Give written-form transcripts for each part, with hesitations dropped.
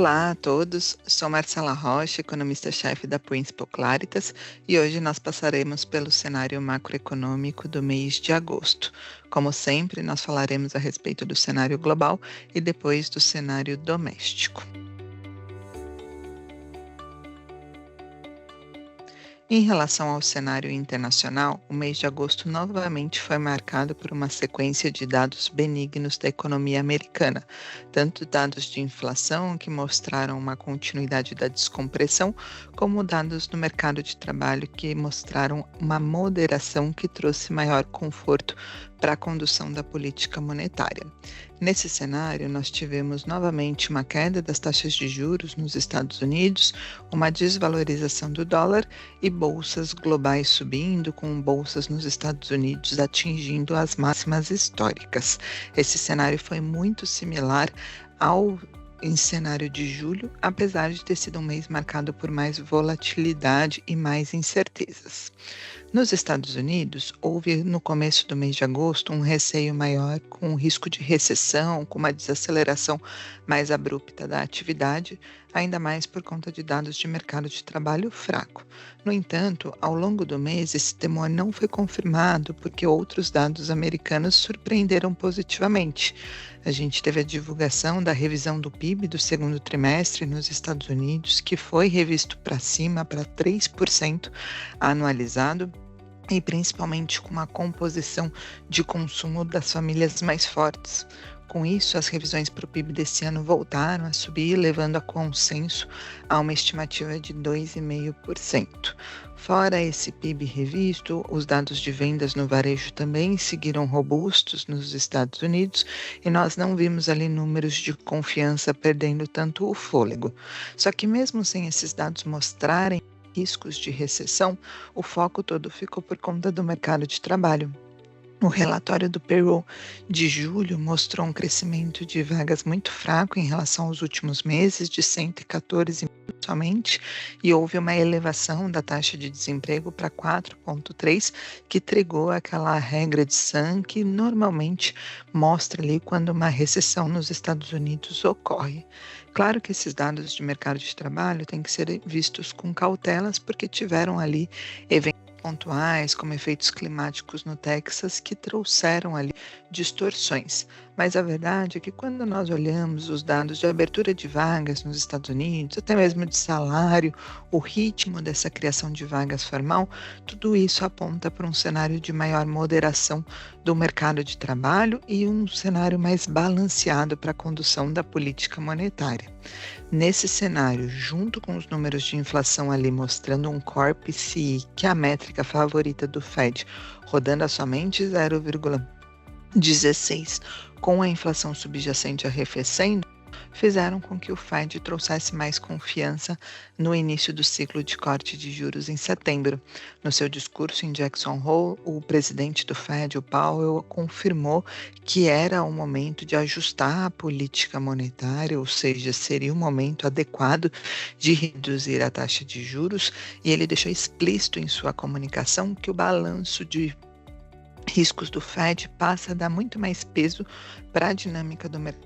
Olá a todos, sou Marcela Rocha, economista-chefe da Principal Claritas, e hoje nós passaremos pelo cenário macroeconômico do mês de agosto. Como sempre, nós falaremos a respeito do cenário global e depois do cenário doméstico. Em relação ao cenário internacional, o mês de agosto novamente foi marcado por uma sequência de dados benignos da economia americana, tanto dados de inflação, que mostraram uma continuidade da descompressão, como dados no mercado de trabalho, que mostraram uma moderação que trouxe maior conforto para a condução da política monetária. Nesse cenário, nós tivemos novamente uma queda das taxas de juros nos Estados Unidos, uma desvalorização do dólar e bolsas globais subindo, com bolsas nos Estados Unidos atingindo as máximas históricas. Esse cenário foi muito similar ao cenário de julho, apesar de ter sido um mês marcado por mais volatilidade e mais incertezas. Nos Estados Unidos, houve no começo do mês de agosto um receio maior com o risco de recessão, com uma desaceleração mais abrupta da atividade, ainda mais por conta de dados de mercado de trabalho fraco. No entanto, ao longo do mês, esse temor não foi confirmado porque outros dados americanos surpreenderam positivamente. A gente teve a divulgação da revisão do PIB do segundo trimestre nos Estados Unidos, que foi revisto para cima para 3% anualizado, e principalmente com uma composição de consumo das famílias mais fortes. Com isso, as revisões para o PIB desse ano voltaram a subir, levando a consenso a uma estimativa de 2,5%. Fora esse PIB revisto, os dados de vendas no varejo também seguiram robustos nos Estados Unidos e nós não vimos ali números de confiança perdendo tanto o fôlego. Só que mesmo sem esses dados mostrarem riscos de recessão, o foco todo ficou por conta do mercado de trabalho. O relatório do payroll de julho mostrou um crescimento de vagas muito fraco em relação aos últimos meses, de 114 mil somente, e houve uma elevação da taxa de desemprego para 4,3, que trigou aquela regra de Sun que normalmente mostra ali quando uma recessão nos Estados Unidos ocorre. Claro que esses dados de mercado de trabalho têm que ser vistos com cautelas, porque tiveram ali eventos pontuais, como efeitos climáticos no Texas, que trouxeram ali distorções. Mas a verdade é que quando nós olhamos os dados de abertura de vagas nos Estados Unidos, até mesmo de salário, o ritmo dessa criação de vagas formal, tudo isso aponta para um cenário de maior moderação do mercado de trabalho e um cenário mais balanceado para a condução da política monetária. Nesse cenário, junto com os números de inflação ali mostrando um Core PCE, que é a métrica favorita do Fed, rodando a somente 0,16, com a inflação subjacente arrefecendo, fizeram com que o Fed trouxesse mais confiança no início do ciclo de corte de juros em setembro. No seu discurso em Jackson Hole, o presidente do Fed, o Powell, confirmou que era o momento de ajustar a política monetária, ou seja, seria o momento adequado de reduzir a taxa de juros, e ele deixou explícito em sua comunicação que o balanço de riscos do Fed passa a dar muito mais peso para a dinâmica do mercado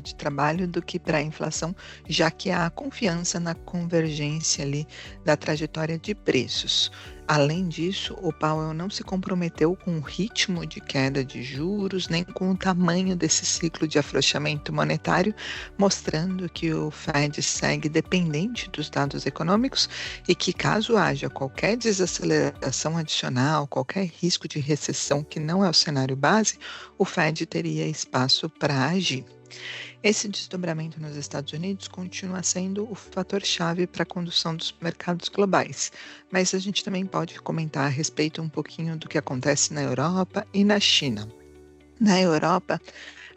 de trabalho do que para a inflação, já que há confiança na convergência ali da trajetória de preços. Além disso, o Powell não se comprometeu com o ritmo de queda de juros, nem com o tamanho desse ciclo de afrouxamento monetário, mostrando que o Fed segue dependente dos dados econômicos e que, caso haja qualquer desaceleração adicional, qualquer risco de recessão que não é o cenário base, o Fed teria espaço para agir. Esse desdobramento nos Estados Unidos continua sendo o fator-chave para a condução dos mercados globais, mas a gente também pode comentar a respeito um pouquinho do que acontece na Europa e na China. Na Europa,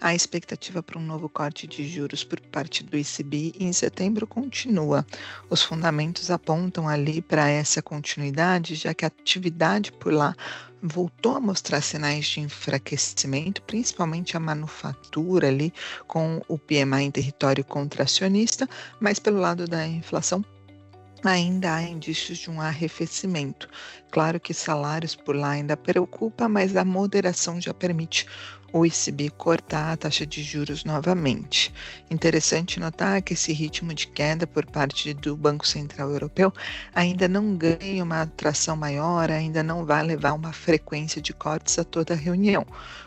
a expectativa para um novo corte de juros por parte do ECB em setembro continua. Os fundamentos apontam ali para essa continuidade, já que a atividade por lá voltou a mostrar sinais de enfraquecimento, principalmente a manufatura ali, com o PMI em território contracionista, mas pelo lado da inflação ainda há indícios de um arrefecimento. Claro que salários por lá ainda preocupa, mas a moderação já permite o ECB cortar a taxa de juros novamente. Interessante notar que esse ritmo de queda por parte do Banco Central Europeu ainda não ganha uma atração maior, ainda não vai levar uma frequência de cortes a toda a reunião.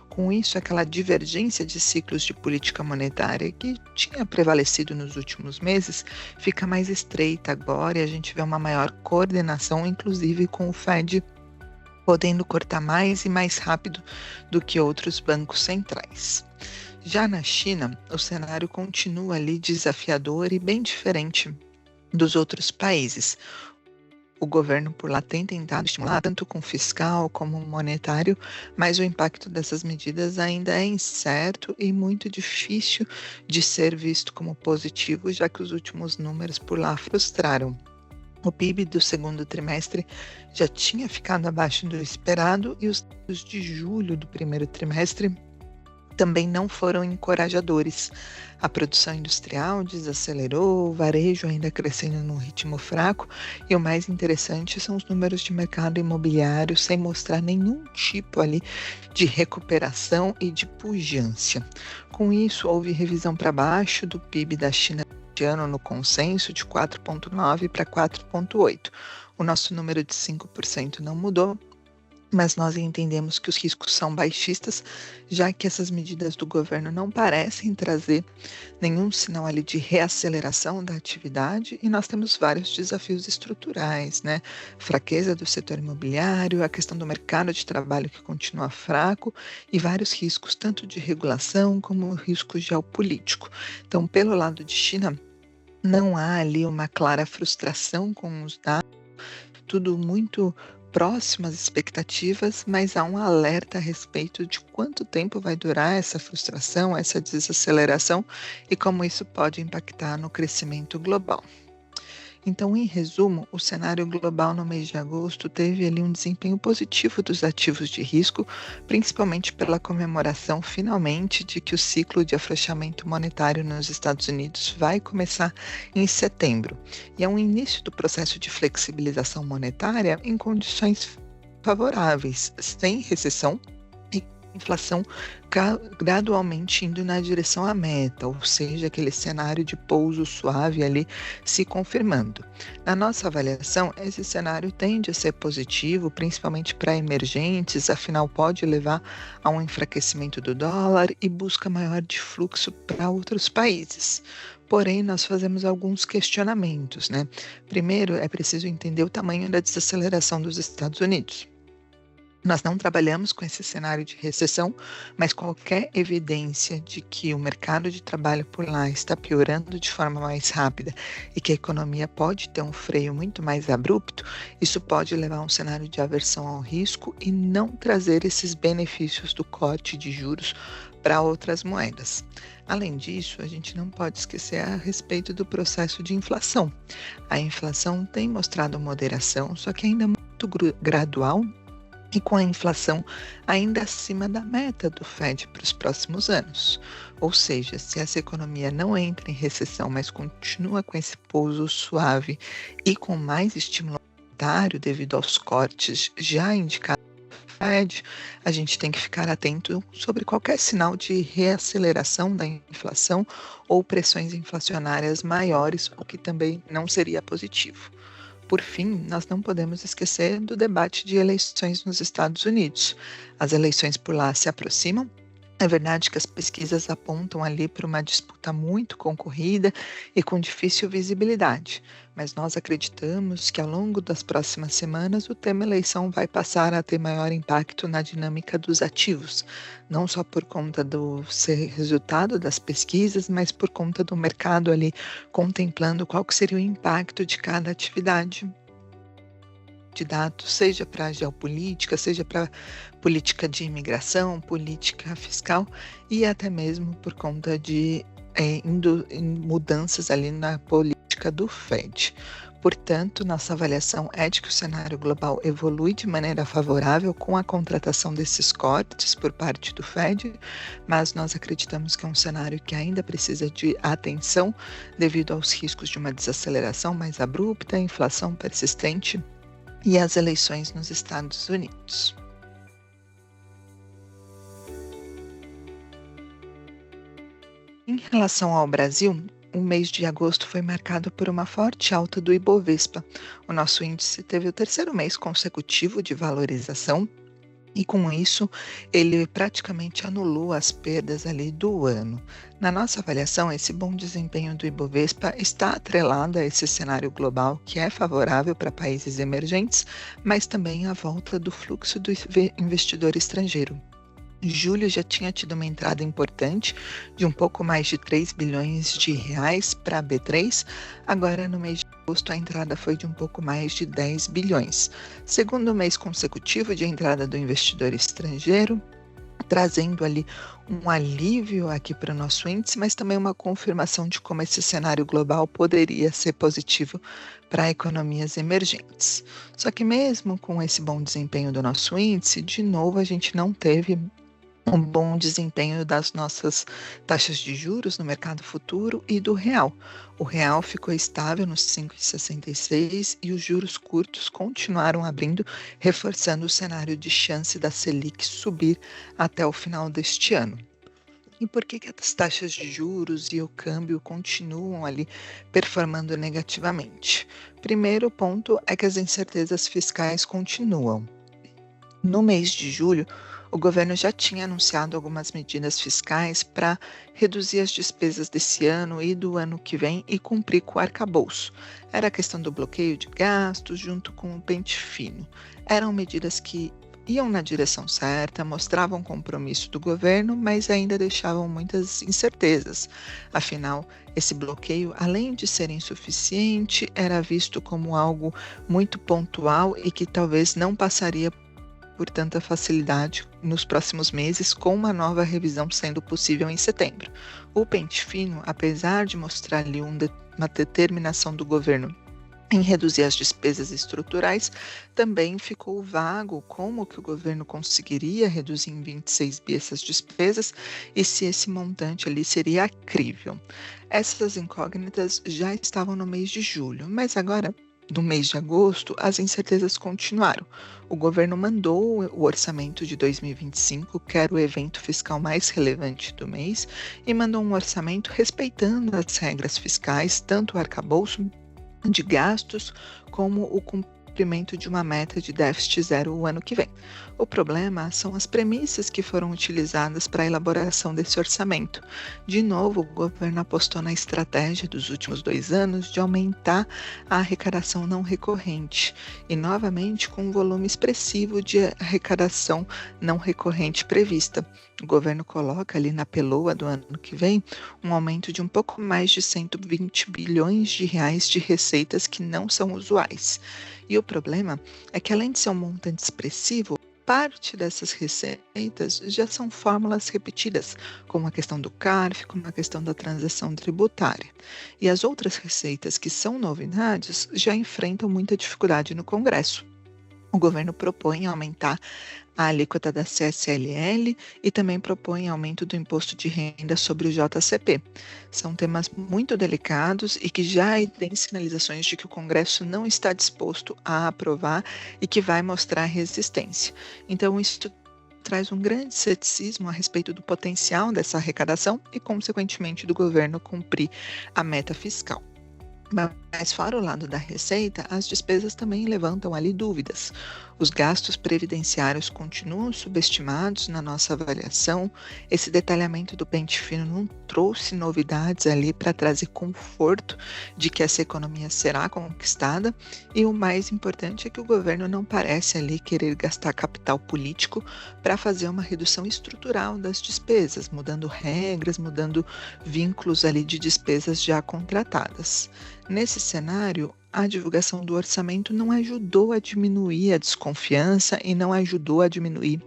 Com isso, aquela divergência de ciclos de política monetária que tinha prevalecido nos últimos meses fica mais estreita agora e a gente vê uma maior coordenação, inclusive com o Fed podendo cortar mais e mais rápido do que outros bancos centrais. Já na China, o cenário continua ali desafiador e bem diferente dos outros países. O governo por lá tem tentado estimular tanto com fiscal como monetário, mas o impacto dessas medidas ainda é incerto e muito difícil de ser visto como positivo, já que os últimos números por lá frustraram. O PIB do segundo trimestre já tinha ficado abaixo do esperado e os dados de julho do primeiro trimestre também não foram encorajadores. A produção industrial desacelerou, o varejo ainda crescendo num ritmo fraco e o mais interessante são os números de mercado imobiliário sem mostrar nenhum tipo ali de recuperação e de pujança. Com isso, houve revisão para baixo do PIB da China este ano no consenso de 4,9 para 4,8. O nosso número de 5% não mudou, mas nós entendemos que os riscos são baixistas, já que essas medidas do governo não parecem trazer nenhum sinal ali de reaceleração da atividade e nós temos vários desafios estruturais, né? Fraqueza do setor imobiliário, a questão do mercado de trabalho que continua fraco e vários riscos, tanto de regulação como risco geopolítico. Então, pelo lado de China, não há ali uma clara frustração com os dados, tudo muito próximo às expectativas, mas há um alerta a respeito de quanto tempo vai durar essa frustração, essa desaceleração e como isso pode impactar no crescimento global. Então, em resumo, o cenário global no mês de agosto teve ali um desempenho positivo dos ativos de risco, principalmente pela comemoração, finalmente, de que o ciclo de afrouxamento monetário nos Estados Unidos vai começar em setembro. E é um início do processo de flexibilização monetária em condições favoráveis, sem recessão e inflação gradualmente indo na direção à meta, ou seja, aquele cenário de pouso suave ali se confirmando. Na nossa avaliação, esse cenário tende a ser positivo, principalmente para emergentes, afinal pode levar a um enfraquecimento do dólar e busca maior de fluxo para outros países. Porém, nós fazemos alguns questionamentos, né? Primeiro, é preciso entender o tamanho da desaceleração dos Estados Unidos. Nós não trabalhamos com esse cenário de recessão, mas qualquer evidência de que o mercado de trabalho por lá está piorando de forma mais rápida e que a economia pode ter um freio muito mais abrupto, isso pode levar a um cenário de aversão ao risco e não trazer esses benefícios do corte de juros para outras moedas. Além disso, a gente não pode esquecer a respeito do processo de inflação. A inflação tem mostrado moderação, só que ainda muito gradual, e com a inflação ainda acima da meta do Fed para os próximos anos. Ou seja, se essa economia não entra em recessão, mas continua com esse pouso suave e com mais estímulo monetário devido aos cortes já indicados pelo Fed, a gente tem que ficar atento sobre qualquer sinal de reaceleração da inflação ou pressões inflacionárias maiores, o que também não seria positivo. Por fim, nós não podemos esquecer do debate de eleições nos Estados Unidos. As eleições por lá se aproximam. É verdade que as pesquisas apontam ali para uma disputa muito concorrida e com difícil visibilidade, mas nós acreditamos que ao longo das próximas semanas o tema eleição vai passar a ter maior impacto na dinâmica dos ativos, não só por conta do resultado das pesquisas, mas por conta do mercado ali contemplando qual que seria o impacto de cada atividade de dados, seja para a geopolítica, seja para política de imigração, política fiscal e até mesmo por conta de mudanças ali na política do Fed. Portanto, nossa avaliação é de que o cenário global evolui de maneira favorável com a contratação desses cortes por parte do Fed, mas nós acreditamos que é um cenário que ainda precisa de atenção devido aos riscos de uma desaceleração mais abrupta, inflação persistente e as eleições nos Estados Unidos. Em relação ao Brasil, o mês de agosto foi marcado por uma forte alta do Ibovespa. O nosso índice teve o terceiro mês consecutivo de valorização e, com isso, ele praticamente anulou as perdas ali do ano. Na nossa avaliação, esse bom desempenho do Ibovespa está atrelado a esse cenário global que é favorável para países emergentes, mas também à volta do fluxo do investidor estrangeiro. Julho já tinha tido uma entrada importante de um pouco mais de 3 bilhões de reais para a B3, agora no mês de agosto a entrada foi de um pouco mais de 10 bilhões. Segundo mês consecutivo de entrada do investidor estrangeiro, trazendo ali um alívio aqui para o nosso índice, mas também uma confirmação de como esse cenário global poderia ser positivo para economias emergentes. Só que mesmo com esse bom desempenho do nosso índice, de novo a gente não teve um bom desempenho das nossas taxas de juros no mercado futuro e do real. O real ficou estável nos 5,66 e os juros curtos continuaram abrindo, reforçando o cenário de chance da Selic subir até o final deste ano. E por que as taxas de juros e o câmbio continuam ali performando negativamente? Primeiro ponto é que as incertezas fiscais continuam. No mês de julho, o governo já tinha anunciado algumas medidas fiscais para reduzir as despesas desse ano e do ano que vem e cumprir com o arcabouço. Era a questão do bloqueio de gastos junto com o pente fino. Eram medidas que iam na direção certa, mostravam compromisso do governo, mas ainda deixavam muitas incertezas. Afinal, esse bloqueio, além de ser insuficiente, era visto como algo muito pontual e que talvez não passaria por tanta facilidade nos próximos meses, com uma nova revisão sendo possível em setembro. O pente fino, apesar de mostrar ali uma determinação do governo em reduzir as despesas estruturais, também ficou vago como que o governo conseguiria reduzir em 26 bi essas despesas e se esse montante ali seria crível. Essas incógnitas já estavam no mês de julho, mas agora, no mês de agosto, as incertezas continuaram. O governo mandou o orçamento de 2025, que era o evento fiscal mais relevante do mês, e mandou um orçamento respeitando as regras fiscais, tanto o arcabouço de gastos como o cumprimento de uma meta de déficit zero o ano que vem. O problema são as premissas que foram utilizadas para a elaboração desse orçamento. De novo, o governo apostou na estratégia dos últimos 2 anos de aumentar a arrecadação não recorrente e, novamente, com um volume expressivo de arrecadação não recorrente prevista. O governo coloca ali na peloa do ano que vem um aumento de um pouco mais de 120 bilhões de reais de receitas que não são usuais. E o problema é que, além de ser um montante expressivo, parte dessas receitas já são fórmulas repetidas, como a questão do CARF, como a questão da transação tributária. E as outras receitas que são novidades já enfrentam muita dificuldade no Congresso. O governo propõe aumentar a alíquota da CSLL e também propõe aumento do imposto de renda sobre o JCP. São temas muito delicados e que já têm sinalizações de que o Congresso não está disposto a aprovar e que vai mostrar resistência. Então, isso traz um grande ceticismo a respeito do potencial dessa arrecadação e, consequentemente, do governo cumprir a meta fiscal. Mas fora o lado da receita, as despesas também levantam ali dúvidas. Os gastos previdenciários continuam subestimados na nossa avaliação. Esse detalhamento do pente fino não trouxe novidades ali para trazer conforto de que essa economia será conquistada. E o mais importante é que o governo não parece ali querer gastar capital político para fazer uma redução estrutural das despesas, mudando regras, mudando vínculos ali de despesas já contratadas. Nesse cenário, a divulgação do orçamento não ajudou a diminuir a desconfiança e não ajudou a diminuir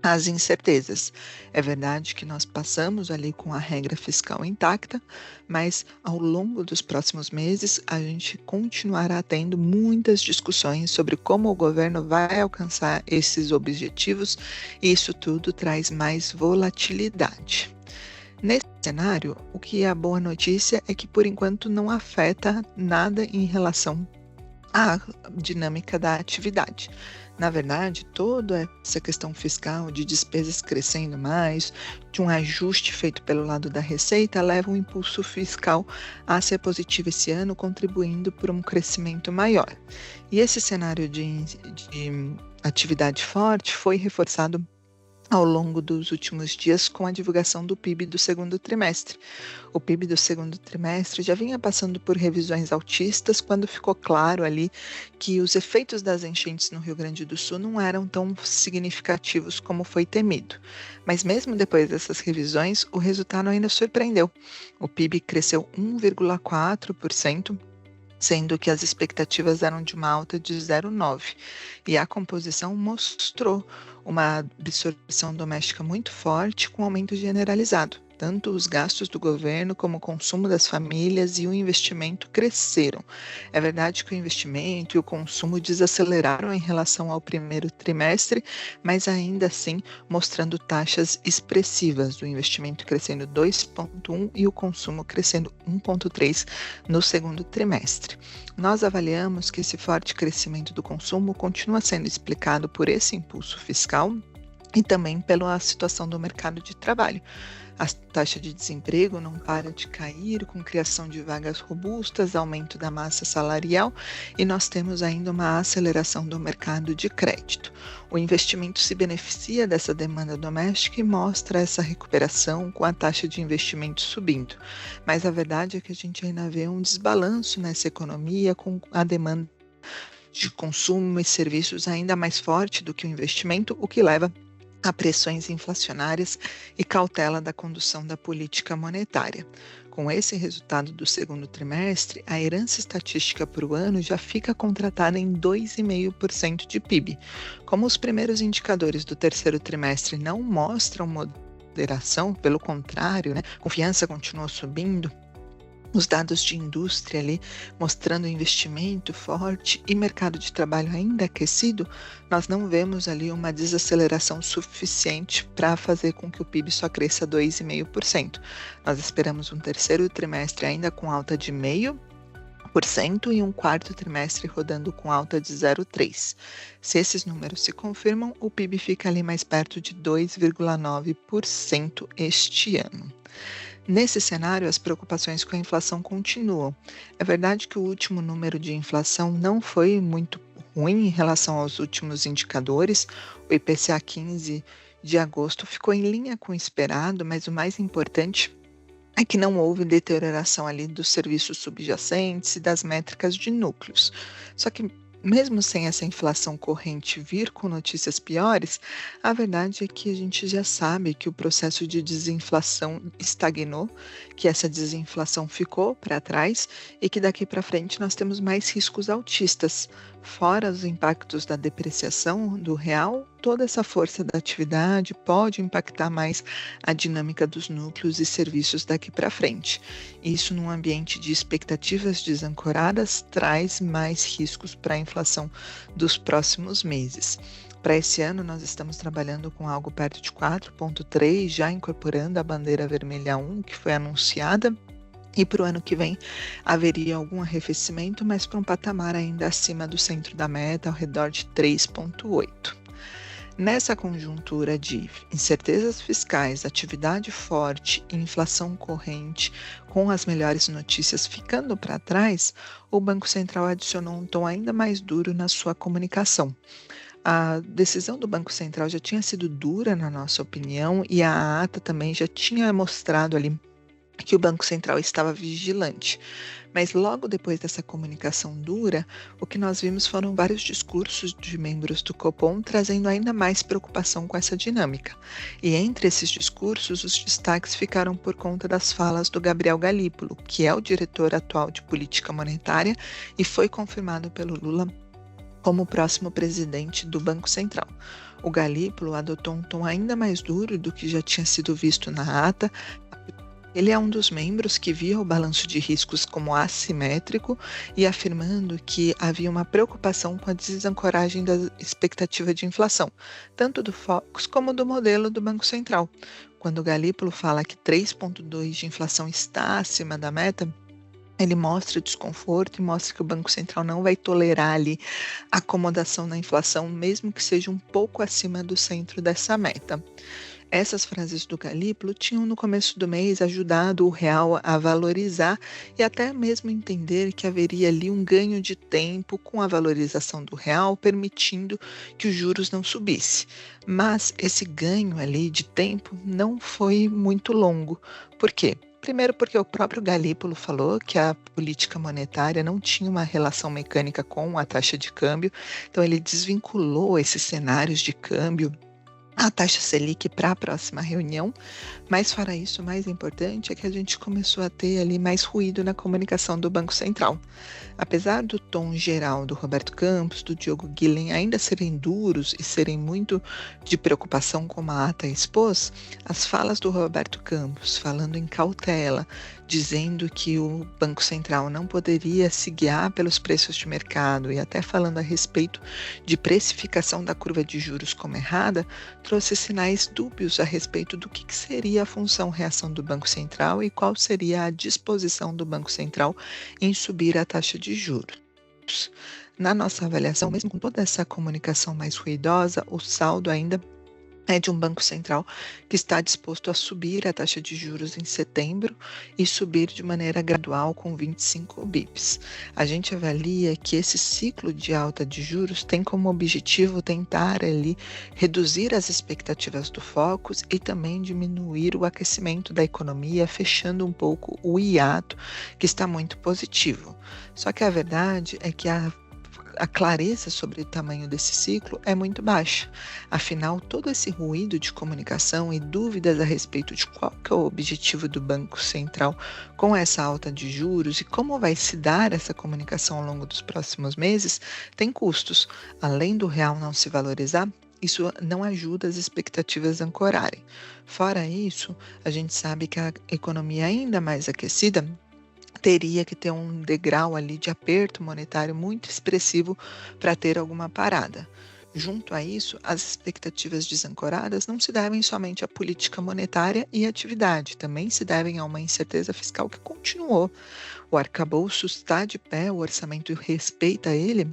as incertezas. É verdade que nós passamos ali com a regra fiscal intacta, mas ao longo dos próximos meses a gente continuará tendo muitas discussões sobre como o governo vai alcançar esses objetivos e isso tudo traz mais volatilidade. Nesse cenário, o que é a boa notícia é que, por enquanto, não afeta nada em relação a dinâmica da atividade. Na verdade, toda essa questão fiscal de despesas crescendo mais, de um ajuste feito pelo lado da receita, leva o impulso fiscal a ser positivo esse ano, contribuindo para um crescimento maior. E esse cenário de atividade forte foi reforçado ao longo dos últimos dias com a divulgação do PIB do segundo trimestre. O PIB do segundo trimestre já vinha passando por revisões altistas quando ficou claro ali que os efeitos das enchentes no Rio Grande do Sul não eram tão significativos como foi temido. Mas mesmo depois dessas revisões, o resultado ainda surpreendeu. O PIB cresceu 1,4%, sendo que as expectativas eram de uma alta de 0,9%. E a composição mostrou uma absorção doméstica muito forte com aumento generalizado. Tanto os gastos do governo como o consumo das famílias e o investimento cresceram. É verdade que o investimento e o consumo desaceleraram em relação ao primeiro trimestre, mas ainda assim mostrando taxas expressivas, o investimento crescendo 2,1% e o consumo crescendo 1,3% no segundo trimestre. Nós avaliamos que esse forte crescimento do consumo continua sendo explicado por esse impulso fiscal e também pela situação do mercado de trabalho. A taxa de desemprego não para de cair, com criação de vagas robustas, aumento da massa salarial, e nós temos ainda uma aceleração do mercado de crédito. O investimento se beneficia dessa demanda doméstica e mostra essa recuperação com a taxa de investimento subindo. Mas a verdade é que a gente ainda vê um desbalanço nessa economia, com a demanda de consumo e serviços ainda mais forte do que o investimento, o que leva a pressões inflacionárias e cautela da condução da política monetária. Com esse resultado do segundo trimestre, a herança estatística para o ano já fica contratada em 2,5% de PIB. Como os primeiros indicadores do terceiro trimestre não mostram moderação, pelo contrário, confiança continua subindo, os dados de indústria ali mostrando investimento forte e mercado de trabalho ainda aquecido, nós não vemos ali uma desaceleração suficiente para fazer com que o PIB só cresça 2,5%. Nós esperamos um terceiro trimestre ainda com alta de 0,5% e um quarto trimestre rodando com alta de 0,3%. Se esses números se confirmam, o PIB fica ali mais perto de 2,9% este ano. Nesse cenário, as preocupações com a inflação continuam. É verdade que o último número de inflação não foi muito ruim em relação aos últimos indicadores. O IPCA 15 de agosto ficou em linha com o esperado, mas o mais importante é que não houve deterioração ali dos serviços subjacentes e das métricas de núcleos. Só que mesmo sem essa inflação corrente vir com notícias piores, a verdade é que a gente já sabe que o processo de desinflação estagnou, que essa desinflação ficou para trás e que daqui para frente nós temos mais riscos altistas. Fora os impactos da depreciação do real, toda essa força da atividade pode impactar mais a dinâmica dos núcleos e serviços daqui para frente. Isso, num ambiente de expectativas desancoradas, traz mais riscos para a inflação dos próximos meses. Para esse ano, nós estamos trabalhando com algo perto de 4,3, já incorporando a bandeira vermelha 1, que foi anunciada. E para o ano que vem haveria algum arrefecimento, mas para um patamar ainda acima do centro da meta, ao redor de 3,8. Nessa conjuntura de incertezas fiscais, atividade forte e inflação corrente, com as melhores notícias ficando para trás, o Banco Central adicionou um tom ainda mais duro na sua comunicação. A decisão do Banco Central já tinha sido dura, na nossa opinião, e a ata também já tinha mostrado ali que o Banco Central estava vigilante. Mas logo depois dessa comunicação dura, o que nós vimos foram vários discursos de membros do Copom trazendo ainda mais preocupação com essa dinâmica. E entre esses discursos, os destaques ficaram por conta das falas do Gabriel Galípolo, que é o diretor atual de política monetária e foi confirmado pelo Lula como o próximo presidente do Banco Central. O Galípolo adotou um tom ainda mais duro do que já tinha sido visto na ata. Ele é um dos membros que via o balanço de riscos como assimétrico e afirmando que havia uma preocupação com a desancoragem da expectativa de inflação, tanto do Focus como do modelo do Banco Central. Quando o Galípolo fala que 3,2% de inflação está acima da meta, ele mostra desconforto e mostra que o Banco Central não vai tolerar ali acomodação na inflação, mesmo que seja um pouco acima do centro dessa meta. Essas frases do Galípolo tinham no começo do mês ajudado o real a valorizar e até mesmo entender que haveria ali um ganho de tempo com a valorização do real, permitindo que os juros não subissem. Mas esse ganho ali de tempo não foi muito longo. Por quê? Primeiro, porque o próprio Galípolo falou que a política monetária não tinha uma relação mecânica com a taxa de câmbio, então ele desvinculou esses cenários de câmbio, a taxa Selic, para a próxima reunião, mas fora isso, o mais importante é que a gente começou a ter ali mais ruído na comunicação do Banco Central. Apesar do tom geral do Roberto Campos, do Diogo Guilhem ainda serem duros e serem muito de preocupação como a ata expôs, as falas do Roberto Campos falando em cautela, dizendo que o Banco Central não poderia se guiar pelos preços de mercado e até falando a respeito de precificação da curva de juros como errada, trouxe sinais dúbios a respeito do que seria a função-reação do Banco Central e qual seria a disposição do Banco Central em subir a taxa de juros. Na nossa avaliação, mesmo com toda essa comunicação mais ruidosa, o saldo ainda é de um Banco Central que está disposto a subir a taxa de juros em setembro e subir de maneira gradual com 25 bips. A gente avalia que esse ciclo de alta de juros tem como objetivo tentar ali reduzir as expectativas do Focus e também diminuir o aquecimento da economia, fechando um pouco o hiato que está muito positivo. Só que a verdade é que a clareza sobre o tamanho desse ciclo é muito baixa. Afinal, todo esse ruído de comunicação e dúvidas a respeito de qual que é o objetivo do Banco Central com essa alta de juros e como vai se dar essa comunicação ao longo dos próximos meses, tem custos. Além do real não se valorizar, isso não ajuda as expectativas a ancorarem. Fora isso, a gente sabe que a economia ainda mais aquecida teria que ter um degrau ali de aperto monetário muito expressivo para ter alguma parada. Junto a isso, as expectativas desancoradas não se devem somente à política monetária e atividade, também se devem a uma incerteza fiscal que continuou. O arcabouço está de pé, o orçamento respeita ele,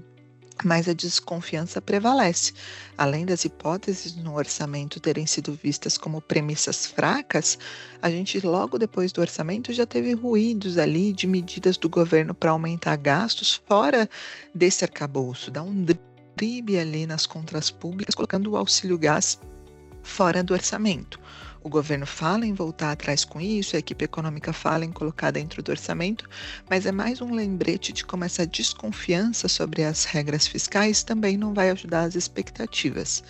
mas a desconfiança prevalece. Além das hipóteses no orçamento terem sido vistas como premissas fracas, a gente logo depois do orçamento já teve ruídos ali de medidas do governo para aumentar gastos fora desse arcabouço, dar um drible ali nas contas públicas, colocando o auxílio gás fora do orçamento. O governo fala em voltar atrás com isso, a equipe econômica fala em colocar dentro do orçamento, mas é mais um lembrete de como essa desconfiança sobre as regras fiscais também não vai ajudar as expectativas.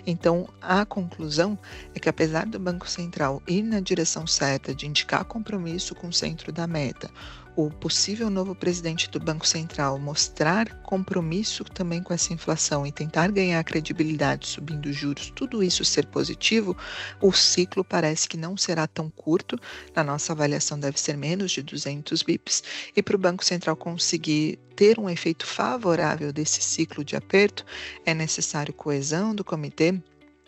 Então, a conclusão é que apesar do Banco Central ir na direção certa de indicar compromisso com o centro da meta, o possível novo presidente do Banco Central mostrar compromisso também com essa inflação e tentar ganhar credibilidade subindo juros, tudo isso ser positivo, o ciclo parece que não será tão curto, na nossa avaliação deve ser menos de 200 bips, e para o Banco Central conseguir ter um efeito favorável desse ciclo de aperto, é necessário coesão do comitê,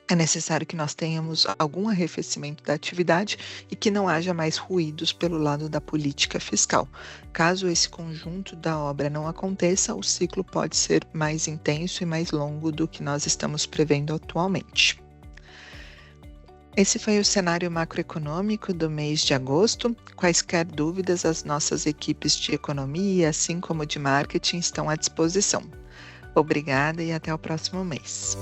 é necessário que nós tenhamos algum arrefecimento da atividade e que não haja mais ruídos pelo lado da política fiscal. Caso esse conjunto da obra não aconteça, o ciclo pode ser mais intenso e mais longo do que nós estamos prevendo atualmente. Esse foi o cenário macroeconômico do mês de agosto. Quaisquer dúvidas, as nossas equipes de economia, assim como de marketing, estão à disposição. Obrigada e até o próximo mês.